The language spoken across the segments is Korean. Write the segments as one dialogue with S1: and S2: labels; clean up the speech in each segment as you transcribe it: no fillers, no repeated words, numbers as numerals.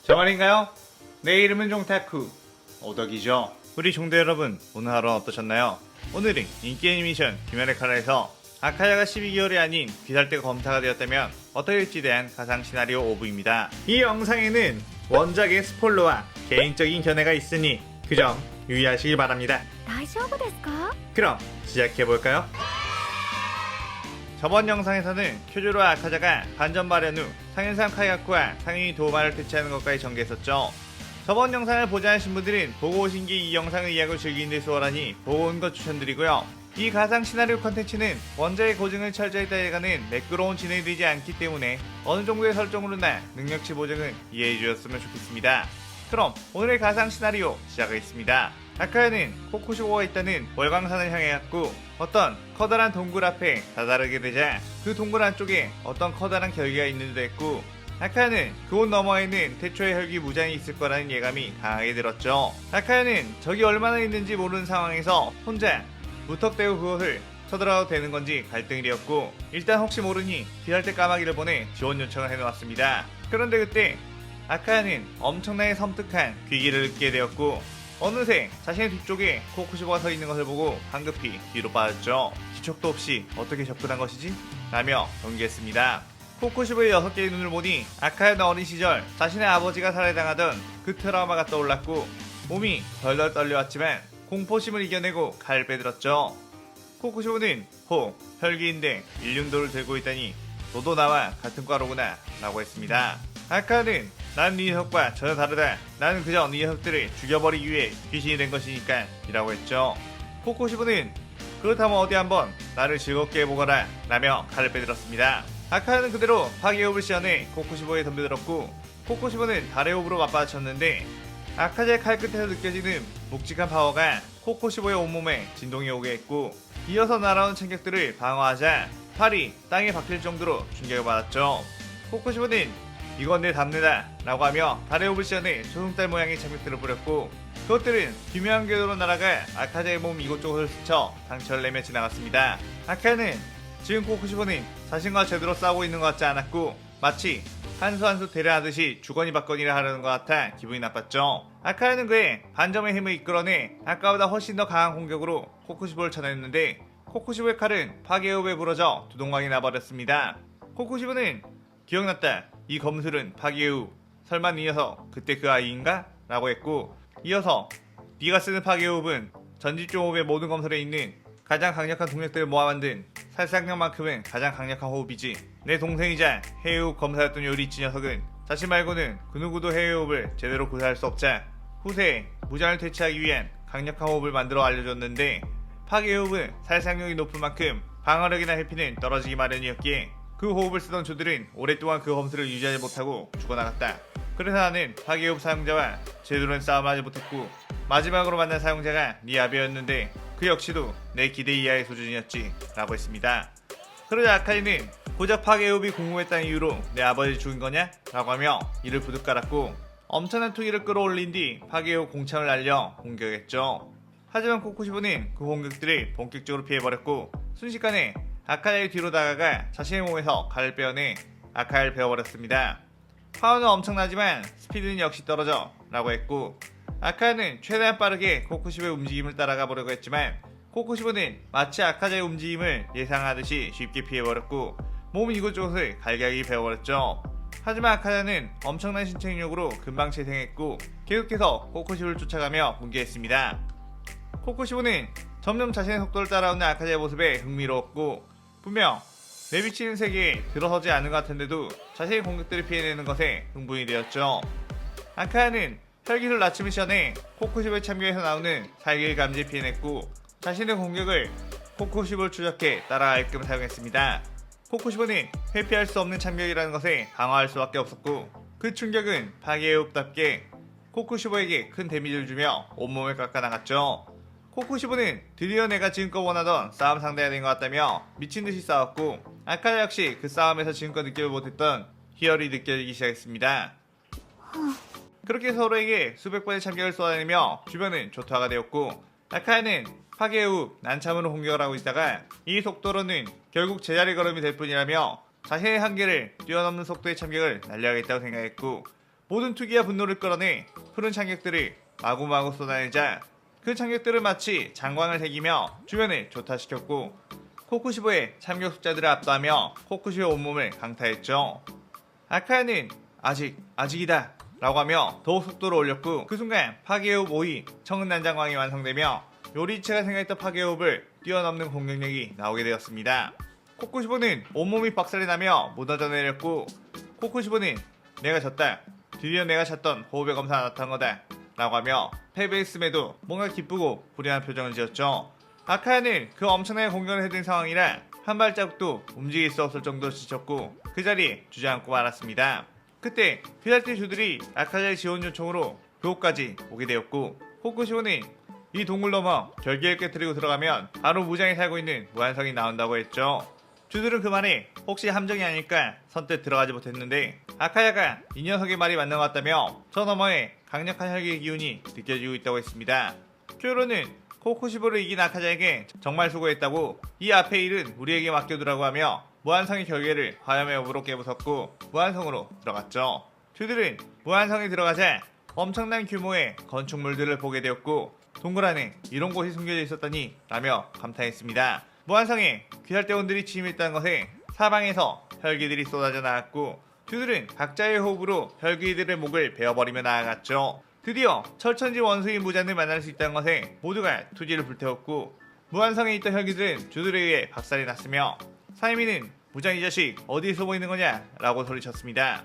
S1: 저 말인가요? 내 이름은 종타쿠 오덕이죠. 우리 종대 여러분, 오늘 하루는 어떠셨나요? 오늘은 인기 애니메이션 귀멸의 칼라에서 아카야가 12개월이 아닌 귀살대가 검사가 되었다면 어떻게 될지에 대한 가상 시나리오 오브입니다. 이 영상에는 원작의 스포일러와 개인적인 견해가 있으니 그 점 유의하시길 바랍니다.
S2: 大丈夫ですか?
S1: 그럼 시작해볼까요? 저번 영상에서는 쿄조로와 아카자가 반전 발현 후 상현상 카이가쿠와 상윤이 도마를 퇴치하는 것까지 전개했었죠. 저번 영상을 보지 않으신 분들은 보고 오신 게 이 영상의 이야기를 즐기는 데 수월하니 보고 온 것 추천드리고요. 이 가상 시나리오 컨텐츠는 원작의 고증을 철저히 따라가는 매끄러운 진행이 되지 않기 때문에 어느 정도의 설정으로나 능력치 보정은 이해해 주셨으면 좋겠습니다. 그럼 오늘의 가상 시나리오 시작하겠습니다. 아카야는 코쿠시보가 있다는 월광산을 향해 갔고 어떤 커다란 동굴 앞에 다다르게 되자 그 동굴 안쪽에 어떤 커다란 결계가 있는 듯 했고 아카야는 그곳 너머에는 태초의 혈기 무장이 있을 거라는 예감이 강하게 들었죠. 아카야는 적이 얼마나 있는지 모르는 상황에서 혼자 무턱대고 그것을 쳐들어가도 되는 건지 갈등이 되었고 일단 혹시 모르니 귀살대 까마귀를 보내 지원 요청을 해놓았습니다. 그런데 그때 아카야는 엄청나게 섬뜩한 귀기를 느끼게 되었고 어느새 자신의 뒤쪽에 코쿠시보가 서 있는 것을 보고 황급히 뒤로 빠졌죠. 기척도 없이 어떻게 접근한 것이지? 라며 경계했습니다. 코쿠시보의 6개의 눈을 보니 아카야는 어린 시절 자신의 아버지가 살해당하던 그 트라우마가 떠올랐고 몸이 덜덜 떨려왔지만 공포심을 이겨내고 칼을 빼들었죠. 코쿠시보는 혈기인데 일륜도를 들고 있다니 너도 나와 같은 과로구나 라고 했습니다. 아카야는 난 네 녀석과 전혀 다르다. 나는 그저 네 녀석들을 죽여버리기 위해 귀신이 된 것이니까 이라고 했죠. 코쿠시보는 그렇다면 어디 한번 나를 즐겁게 해보거라 라며 칼을 빼들었습니다. 아카야는 그대로 파괴호흡을 시연해 코쿠시보에 덤벼들었고 코쿠시보는 달의 호흡으로 맞받아쳤는데 아카자의 칼끝에서 느껴지는 묵직한 파워가 코쿠시보의 온몸에 진동이 오게 했고 이어서 날아온 챙격들을 방어하자 팔이 땅에 박힐 정도로 충격을 받았죠. 코쿠시보는 이건 내 답례다 라고 하며 달의 호흡을 시연해 소승달 모양의 챙격들을 뿌렸고 그것들은 기묘한 궤도로 날아가 아카자의 몸 이곳저곳을 스쳐 상처를 내며 지나갔습니다. 아카야는 지금 코쿠시보는 자신과 제대로 싸우고 있는 것 같지 않았고 마치 한 수 한 수 대련하듯이 주거니 받거니를 하려는 것 같아 기분이 나빴죠. 아카야는 그의 반점의 힘을 이끌어내 아까보다 훨씬 더 강한 공격으로 코쿠시보를 쳐냈는데 코쿠시보의 칼은 파괴호흡에 부러져 두동강이 나버렸습니다. 코쿠시보는 기억났다. 이 검술은 파괴호흡. 설마 네 녀석 그때 그 아이인가? 라고 했고 이어서 네가 쓰는 파괴호흡은 전집중 호흡의 모든 검술에 있는 가장 강력한 동력들을 모아 만든 살상력만큼은 가장 강력한 호흡이지. 내 동생이자 해외호흡 검사였던 요리치 녀석은 자신 말고는 그 누구도 해외호흡을 제대로 구사할 수 없자 후세에 무장을 퇴치하기 위한 강력한 호흡을 만들어 알려줬는데 파괴호흡은 살상력이 높은 만큼 방어력이나 회피는 떨어지기 마련이었기에 그 호흡을 쓰던 조들은 오랫동안 그 검술을 유지하지 못하고 죽어나갔다. 그래서 나는 파괴호흡 사용자와 제대로 된 싸움을 하지 못했고 마지막으로 만난 사용자가 네 아베였는데 그 역시도 내 기대 이하의 수준이었지 라고 했습니다. 그러자 아카이는 고작 파괴호흡이 궁금했다는 이유로 내 아버지를 죽인 거냐? 라고 하며 이를 부득 깔았고 엄청난 투기를 끌어올린 뒤 파괴호흡 공창을 날려 공격했죠. 하지만 코쿠시보는 그 공격들을 본격적으로 피해버렸고 순식간에 아카야의 뒤로 다가가 자신의 몸에서 칼을 빼어내 아카야를 베어버렸습니다. 파워는 엄청나지만 스피드는 역시 떨어져 라고 했고 아카야는 최대한 빠르게 코쿠시보의 움직임을 따라가 보려고 했지만 코쿠시보는 마치 아카자의 움직임을 예상하듯이 쉽게 피해버렸고 몸 이곳저곳을 갈기갈기 베어버렸죠. 하지만 아카자는 엄청난 신체 능력으로 금방 재생했고 계속해서 코쿠시보를 쫓아가며 붕괴했습니다. 코쿠시보는 점점 자신의 속도를 따라오는 아카자의 모습에 흥미로웠고 분명 내비치는 세계에 들어서지 않은 것 같은데도 자신의 공격들을 피해내는 것에 흥분이 되었죠. 아카야는 혈기술 낮춤을 시연해 코쿠시보의 참교에서 나오는 살기를 감지해 피해냈고 자신의 공격을 코쿠시보를 추적해 따라가게끔 사용했습니다. 코쿠시보는 회피할 수 없는 참격이라는 것에 방어할 수밖에 없었고 그 충격은 파괴호흡답게 코쿠시보에게 큰 데미지를 주며 온몸을 깎아나갔죠. 코쿠시보는 드디어 내가 지금껏 원하던 싸움 상대가 된 것 같다며 미친듯이 싸웠고 아카야 역시 그 싸움에서 지금껏 느껴보지 못했던 희열이 느껴지기 시작했습니다. 그렇게 서로에게 수백 번의 참격을 쏟아내며 주변은 조퇴화가 되었고 아카야는 파괴호흡 난참으로 공격을 하고 있다가 이 속도로는 결국 제자리 걸음이 될 뿐이라며 자신의 한계를 뛰어넘는 속도의 참격을 날려야겠다고 생각했고 모든 투기와 분노를 끌어내 푸른 창격들을 마구마구 쏟아내자 그 창격들을 마치 장광을 새기며 주변을 조타시켰고 코쿠시보의 참격 숫자들을 압도하며 코쿠시보의 온몸을 강타했죠. 아카야는 아직이다 라고 하며 더욱 속도를 올렸고 그 순간 파괴호흡 5위 청은난장광이 완성되며 요리치가 생각했던 파괴호흡을 뛰어넘는 공격력이 나오게 되었습니다. 코쿠시보는 온몸이 박살이 나며 무너져 내렸고 코쿠시보는 내가 졌다. 드디어 내가 찾던 호흡의 검사가 나타난 거다 라고 하며 패배했음에도 뭔가 기쁘고 불안한 표정을 지었죠. 아카야는 그 엄청나게 공격을 해댄 상황이라 한 발자국도 움직일 수 없을 정도로 지쳤고 그 자리에 주저앉고 말았습니다. 그때 피달티 주들이 아카야의 지원 요청으로 교호까지 오게 되었고 코쿠시보는 이 동굴 넘어 결계를 깨뜨리고 들어가면 바로 무장에 살고 있는 무한성이 나온다고 했죠. 주들은 그 말에 혹시 함정이 아닐까 선뜻 들어가지 못했는데 아카야가 이 녀석의 말이 맞는 것 같다며 저 너머에 강력한 혈기의 기운이 느껴지고 있다고 했습니다. 쿄로는 코쿠시보를 이긴 아카야에게 정말 수고했다고 이 앞의 일은 우리에게 맡겨두라고 하며 무한성의 결계를 화염의 업으로 깨부쉈고 무한성으로 들어갔죠. 주들은 무한성에 들어가자 엄청난 규모의 건축물들을 보게 되었고 동굴 안에 이런 곳이 숨겨져 있었다니 라며 감탄했습니다. 무한성에 귀살대원들이 침입했다는 것에 사방에서 혈기들이 쏟아져 나왔고 주들은 각자의 호흡으로 혈기들의 목을 베어버리며 나아갔죠. 드디어 철천지 원수인 무잔을 만날 수 있다는 것에 모두가 투지를 불태웠고 무한성에 있던 혈기들은 주들에 의해 박살이 났으며 사이미는 무잔 이 자식 어디에서 보이는 거냐 라고 소리쳤습니다.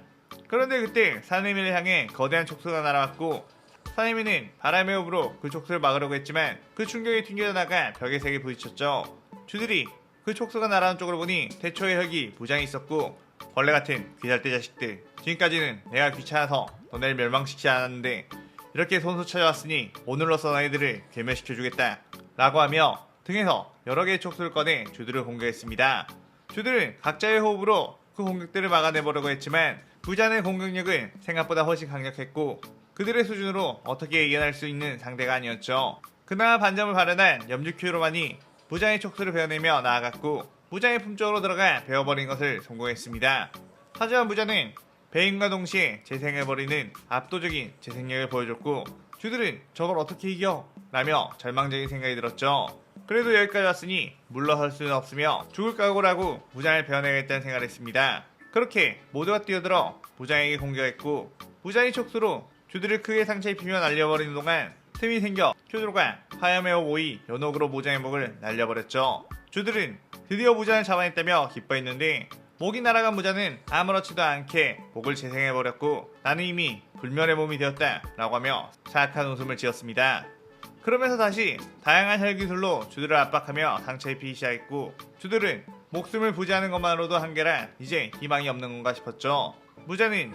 S1: 그런데 그때 사내미를 향해 거대한 촉수가 날아왔고 사내미는 바람의 호흡으로 그 촉수를 막으려고 했지만 그 충격에 튕겨져 나가 벽에 세게 부딪혔죠. 주들이 그 촉수가 날아온 쪽으로 보니 태초의 혈기 무장이 있었고 벌레 같은 귀살대 자식들 지금까지는 내가 귀찮아서 너네를 멸망시키지 않았는데 이렇게 손수 찾아왔으니 오늘로써 너희들을 괴멸시켜주겠다 라고 하며 등에서 여러 개의 촉수를 꺼내 주들을 공격했습니다. 주들은 각자의 호흡으로 그 공격들을 막아내보려고 했지만 무잔의 공격력은 생각보다 훨씬 강력했고 그들의 수준으로 어떻게 이겨낼 수 있는 상대가 아니었죠. 그나마 반점을 발현한 염주큐로만이 무장의 촉수를 베어내며 나아갔고 무장의 품쪽으로 들어가 베어버린 것을 성공했습니다. 하지만 무장은 배임과 동시에 재생해버리는 압도적인 재생력을 보여줬고 주들은 저걸 어떻게 이겨? 라며 절망적인 생각이 들었죠. 그래도 여기까지 왔으니 물러설 수는 없으며 죽을 각오를 하고 무장을 베어내겠다는 생각을 했습니다. 그렇게 모두가 뛰어들어 무장에게 공격했고 무장의 촉수로 주들을 크게 상처 입히며 날려버리는 동안 틈이 생겨 큐드로가 화염의 호흡 5위 연옥으로 무장의 목을 날려버렸죠. 주들은 드디어 무장을 잡아냈다며 기뻐했는데 목이 날아간 무장은 아무렇지도 않게 목을 재생해버렸고 나는 이미 불멸의 몸이 되었다 라고 하며 사악한 웃음을 지었습니다. 그러면서 다시 다양한 혈기술로 주들을 압박하며 상처 입히기 시작했고 주들은 목숨을 부지하는 것만으로도 한계라 이제 희망이 없는 건가 싶었죠. 무자는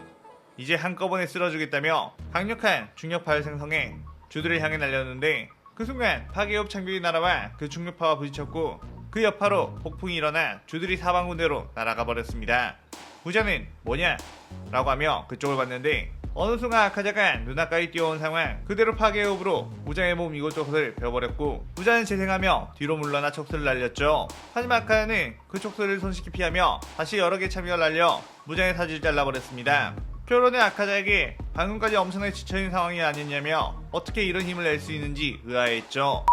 S1: 이제 한꺼번에 쓸어주겠다며 강력한 중력파를 생성해 주들을 향해 날렸는데 그 순간 파괴호흡 창벽이 날아와 그 중력파와 부딪혔고 그 여파로 폭풍이 일어나 주들이 사방군대로 날아가 버렸습니다. 무자는 뭐냐? 라고 하며 그쪽을 봤는데 어느 순간 아카자가 눈앞까지 뛰어온 상황 그대로 파괴호흡으로 무자의 몸 이곳저곳을 베어버렸고 무자는 재생하며 뒤로 물러나 촉수를 날렸죠. 하지만 아카자는 그 촉수를 손쉽게 피하며 다시 여러 개 참여를 날려 무자의 사지를 잘라버렸습니다. 쿄로는 아카자에게 방금까지 엄청나게 지쳐있는 상황이 아니냐며 어떻게 이런 힘을 낼 수 있는지 의아해했죠.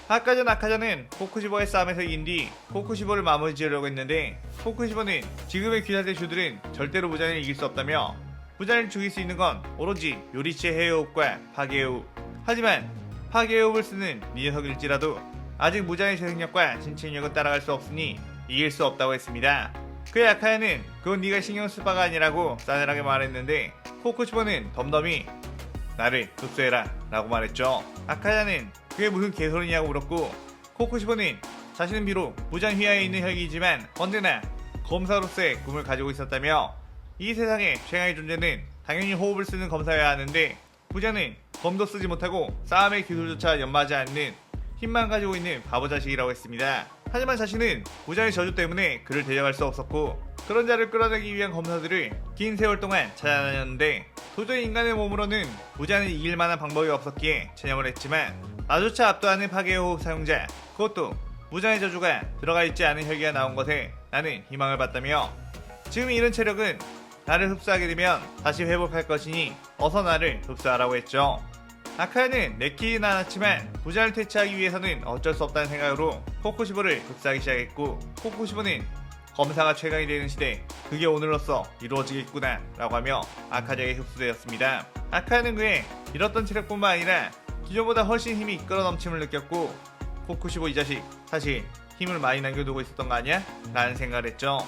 S1: 아까 전 아카자는 코쿠시보의 싸움에서 이긴 뒤 코쿠시보를 마무리 지으려고 했는데 코쿠시보는 지금의 귀살대 주들은 절대로 무잔을 이길 수 없다며 무잔을 죽일 수 있는 건 오로지 요리치의 해호흡과 파괴호흡. 하지만 파괴호흡을 쓰는 이 녀석일지라도 아직 무잔의 재생력과 신체력은 따라갈 수 없으니 이길 수 없다고 했습니다. 그의 아카야는 그건 네가 신경 쓸 바가 아니라고 싸늘하게 말했는데 코쿠시보는 덤덤히 나를 흡수해라 라고 말했죠. 아카야는 그게 무슨 개소리냐고 물었고 코쿠시보는 자신은 비록 무잔 휘하에 있는 혈기이지만 언제나 검사로서의 꿈을 가지고 있었다며 이 세상의 최강의 존재는 당연히 호흡을 쓰는 검사여야 하는데 무잔은 검도 쓰지 못하고 싸움의 기술조차 연마하지 않는 힘만 가지고 있는 바보 자식이라고 했습니다. 하지만 자신은 무잔의 저주 때문에 그를 데려갈 수 없었고 그런 자를 끌어내기 위한 검사들을 긴 세월 동안 찾아다녔는데 도저히 인간의 몸으로는 무잔을 이길 만한 방법이 없었기에 체념을 했지만 나조차 압도하는 파괴호흡 사용자 그것도 무잔의 저주가 들어가 있지 않은 혈기가 나온 것에 나는 희망을 봤다며 지금 이런 체력은 나를 흡수하게 되면 다시 회복할 것이니 어서 나를 흡수하라고 했죠. 아카야는 내키진 않았지만 부자를 퇴치하기 위해서는 어쩔 수 없다는 생각으로 코쿠시보를 흡수하기 시작했고, 코쿠시보는 검사가 최강이 되는 시대, 그게 오늘로써 이루어지겠구나 라고 하며 아카자에게 흡수되었습니다. 아카야는 그의 잃었던 체력뿐만 아니라 기존보다 훨씬 힘이 이끌어 넘침을 느꼈고, 코쿠시보 이 자식 사실 힘을 많이 남겨두고 있었던 거 아니야? 라는 생각을 했죠.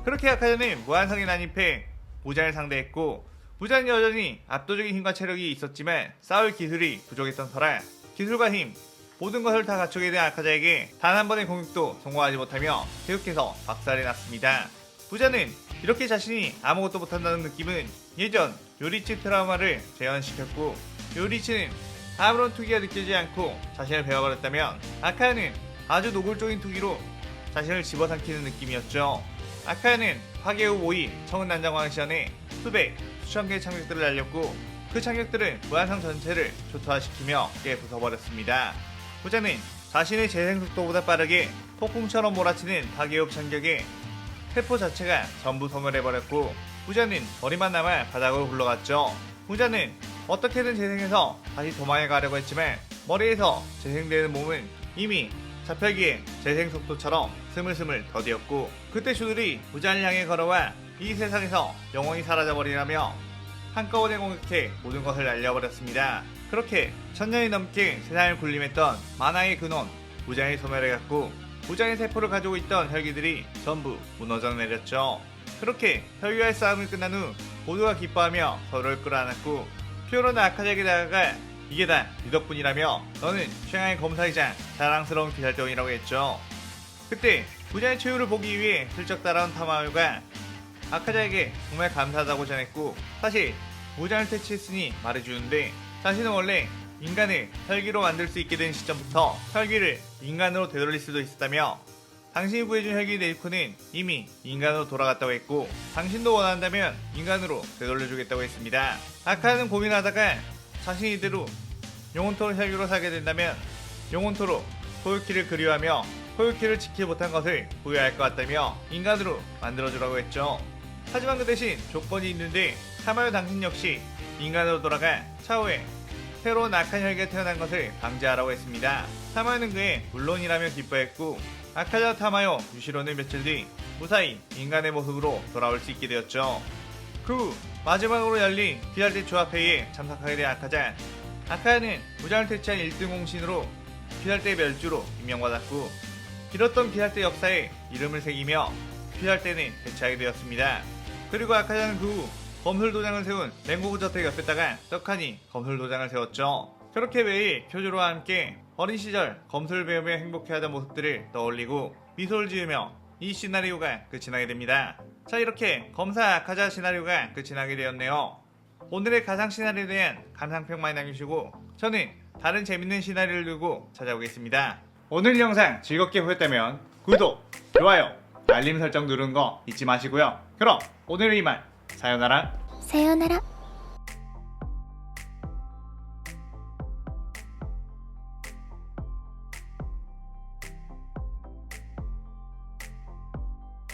S1: 그렇게 아카자는 무한성에 난입해 부자를 상대했고, 부자는 여전히 압도적인 힘과 체력이 있었지만 싸울 기술이 부족했던 터라 기술과 힘, 모든 것을 다 갖추게 된 아카자에게 단 한 번의 공격도 성공하지 못하며 계속해서 박살이 났습니다. 부자는 이렇게 자신이 아무것도 못한다는 느낌은 예전 요리치 트라우마를 재현시켰고, 요리치는 아무런 투기가 느껴지지 않고 자신을 베어버렸다면 아카야는 아주 노골적인 투기로 자신을 집어삼키는 느낌이었죠. 아카야는 파괴 후 5위 청운난장왕 시전에 수백, 수천 개의 창격들을 날렸고, 그 창격들은 무한성 전체를 초토화시키며 깨 부숴버렸습니다. 부자는 자신의 재생 속도보다 빠르게 폭풍처럼 몰아치는 파괴업 창격에 세포 자체가 전부 소멸해버렸고, 부자는 머리만 남아 바닥으로 굴러갔죠. 부자는 어떻게든 재생해서 다시 도망해 가려고 했지만 머리에서 재생되는 몸은 이미 잡혀기에 재생 속도처럼 스물스물 더디었고, 그때 슈들이 부자를 향해 걸어와 이 세상에서 영원히 사라져버리라며 한꺼번에 공격해 모든 것을 날려버렸습니다. 그렇게 천년이 넘게 세상을 군림했던 만화의 근원 부장이 소멸해갔고, 부장의 세포를 가지고 있던 혈기들이 전부 무너져 내렸죠. 그렇게 혈기와의 싸움이 끝난 후 모두가 기뻐하며 서로를 끌어안았고, 피오로는 아카자에게 다가가 이게 다 네 덕분이라며 너는 최강의 검사이자 자랑스러운 기살대원이라고 했죠. 그때 부장의 최후를 보기 위해 슬쩍 따라온 타마요가 아카자에게 정말 감사하다고 전했고, 사실 부장을 퇴치했으니 말해주는데 자신은 원래 인간을 혈기로 만들 수 있게 된 시점부터 혈기를 인간으로 되돌릴 수도 있었다며, 당신이 구해준 혈기 네이코는 이미 인간으로 돌아갔다고 했고, 당신도 원한다면 인간으로 되돌려주겠다고 했습니다. 아카는 고민하다가 자신이 이대로 영혼토로 혈기로 살게 된다면 영혼토로 코유키를 그리워하며 코유키를 지키지 못한 것을 후회할 것 같다며 인간으로 만들어주라고 했죠. 하지만 그 대신 조건이 있는데 타마요 당신 역시 인간으로 돌아가 차후에 새로운 악한 혈기가 태어난 것을 방지하라고 했습니다. 타마요는 그의 물론이라며 기뻐했고, 아카자 타마요 유시로는 며칠 뒤 무사히 인간의 모습으로 돌아올 수 있게 되었죠. 그 후 마지막으로 열린 귀할대 조합회의에 참석하게 된 아카자. 아카야는 부장을 퇴치한 1등 공신으로 귀할대 멸주로 임명받았고, 길었던 귀할대 역사에 이름을 새기며 귀할대는 대체하게 되었습니다. 그리고 아카자는 그 후 검술 도장을 세운 랭고구 저택 옆에다가 떡하니 검술 도장을 세웠죠. 그렇게 매일 쿄조로와 함께 어린 시절 검술을 배우며 행복해하던 모습들을 떠올리고 미소를 지으며 이 시나리오가 끝이 나게 됩니다. 자, 이렇게 검사 아카자 시나리오가 끝이 나게 되었네요. 오늘의 가상 시나리오에 대한 감상평 많이 남겨주시고 저는 다른 재밌는 시나리오를 들고 찾아오겠습니다. 오늘 영상 즐겁게 보셨다면 구독, 좋아요, 알림 설정 누르는 거 잊지 마시고요. 그럼 오늘은 이만. 사요나라.
S2: さようなら。